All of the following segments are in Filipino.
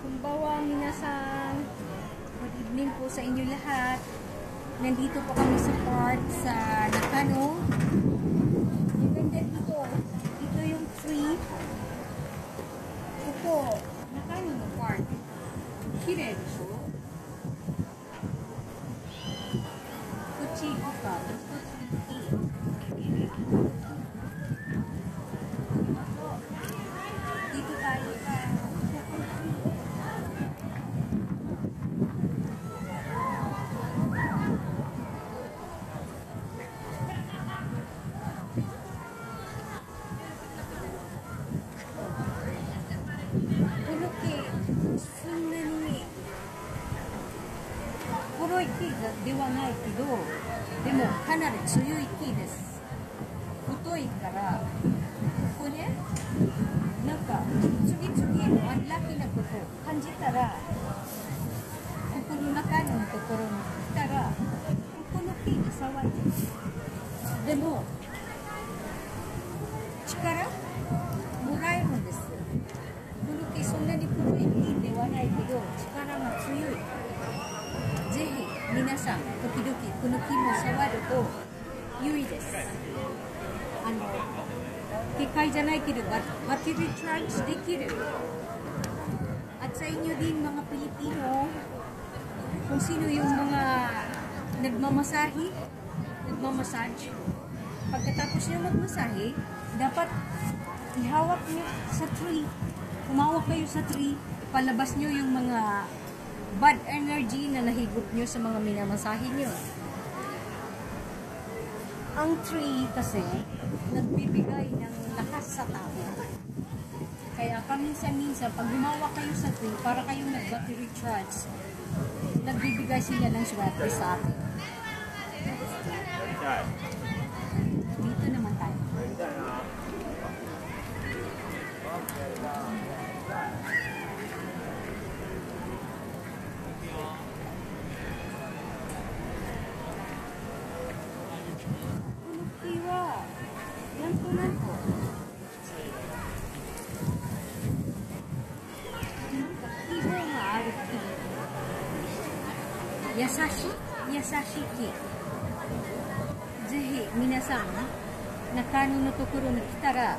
Konbanwa, minasan. Good evening po sa inyo lahat. Nandito po kami sa park sa Nakano. Yung ganda dito. Ito yung tree. Ito, Nakano no park. Kirei desho? Kuchi oka. Dito tayo sa黒い木ではないけど、でもかなり強い木です。太いから、ここね、なんか次々アンラッキーなことを感じたら、ここの中のところに来たら、この木に騒いでる。でも、力もらえるんです。この木そんなに黒い木ではないけど、力が強い。ぜひ皆さん、時々この木も触ると良いです。機械じゃないけど、バッテリーチャージできる。At sa inyo din mga Pilipino, kung sino yung mga nagmamassage, pagkatapos nyo magmasahe, dapat ihawak nyo sa tree. Humawak kayo sa tree, palabas nyo yung mga bad energy na nahigop nyo sa mga minamasahe nyo. Ang tree kasi nagbibigay ng lakas sa tao. Kaya paminsan-minsan, pag humawak kayo sa tree, para kayong nag-battery charge, nagbibigay sila ng swerte sa atin. Dito naman tayo. Yasashiki. ぜひ皆さん、中野のところに来たら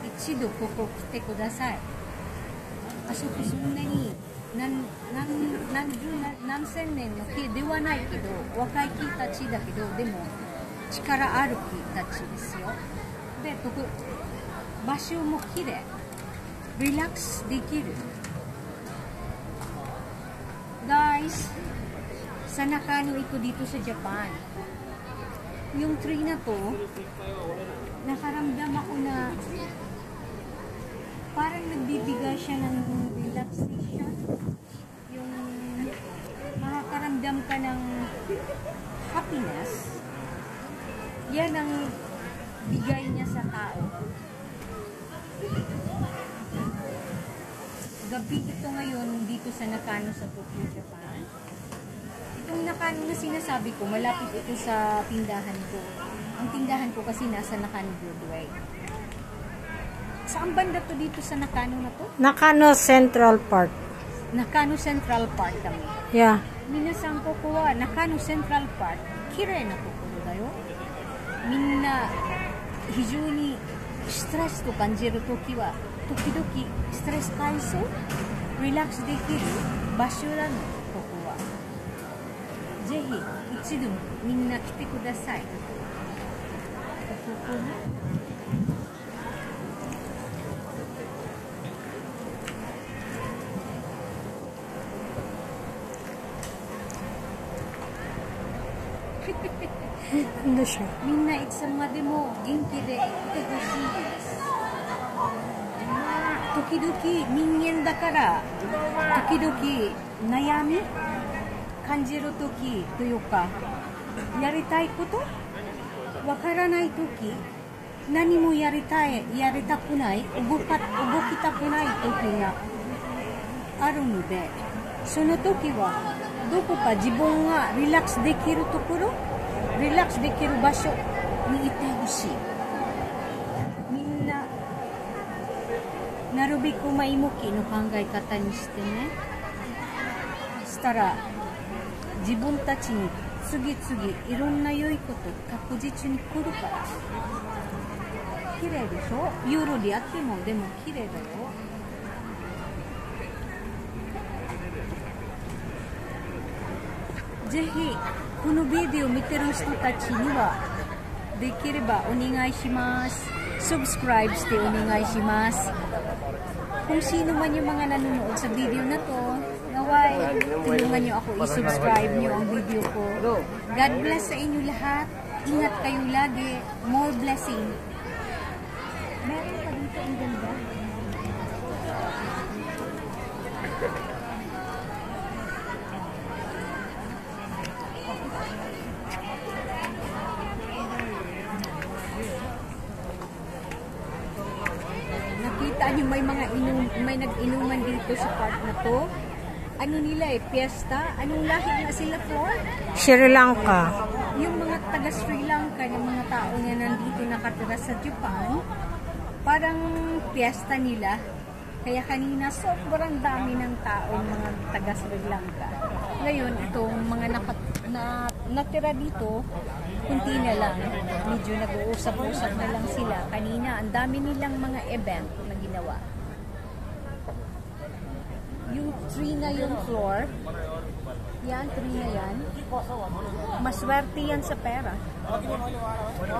一度ここ来てください。あそこそんなに何千年の木ではないけど、若い木たちだけど、でも力ある木たちですよ。で、場所もきれい。リラックスできる。Guys, sa Nakano ito dito sa Japan. Yung tree na to, nakaramdam ako na parang nagbibigay siya ng relaxation. Yung makakaramdam ka ng happiness. Yan ang bigay niya sa tao. Gabi ito ngayon dito sa Nakano sa Tokyo, Japan. Itong Nakano na sinasabi ko, malapit ito sa tindahan ko. Ang tindahan ko kasi nasa Nakano Broadway. Saan banda to dito sa Nakano na to? Nakano Central Park. Nakano Central Park kami. Yeah. Minasan ko kuwa, Nakano Central Park, kirei na tokoro da yo. Minna, hijou ni stress to kanjiru toki wa, tokidoki stress kaiso, relax dekiru basho da no, koko wa. ぜひ一度みんな来てください。ここね。みんないつまでも元気でいてほしいです。時々人間だから時々悩み感じるときというか、やりたいことわからないとき、何もやりたくない、動きたくないときがあるので、そのときはどこか自分がリラックスできるところ、リラックスできる場所にいてほしい。みんななるべびこまいもきの考え方にしてね、したら自分たちに次々いろんな良いこと確実に来るから。綺麗でしょ。ユーロでやってもでも綺麗だよ。ぜひこのビデオを見てる人たちにはできればお願いします。Subscribeしてお願いします。Kung sino man yung mga nanonood sa video na to, naway, tulungan nyo ako i-subscribe nyo ang video ko. God bless sa inyo lahat. Ingat kayo lagi. More blessing. Meron pa dito ang ganda. Nakita nyo may nag-inuman dito sa park na to. Ano nila piyesta? Anong lahi na sila po? Sri Lanka. Yung mga taga Sri Lanka, yung mga tao na nandito nakatira sa Japan, parang piyesta nila. Kaya kanina sobrang dami ng tao mga taga Sri Lanka. Ngayon, itong mga natira dito, kunti na lang. Medyo nag-uusap-usap na lang sila. Kanina, ang dami nilang mga event na ginawa. Yung tree na yung floor, yan, tree na yan, maswerte yan sa pera.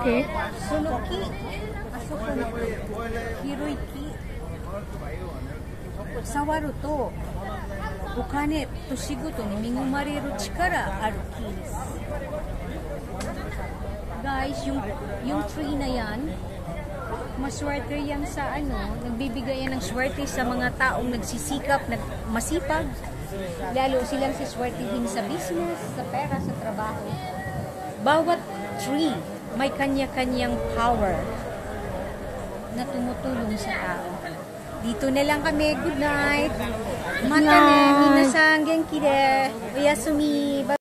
Okay. Sunuki, asuko na hiroiki, sawaru to, ukane to shigoto ni mingumareru chikara aru keys. Guys, yung tree na yan, maswerte yan sa nagbibigay yan ng swerte sa mga taong nagsisikap, masipag, lalo silang siswertihin sa business, sa pera, sa trabaho. Bawat tree may kanya-kanyang power na tumutulong sa tao. Dito na lang kami. Good night. Mata ne, minasan, genki de. Oyasumi.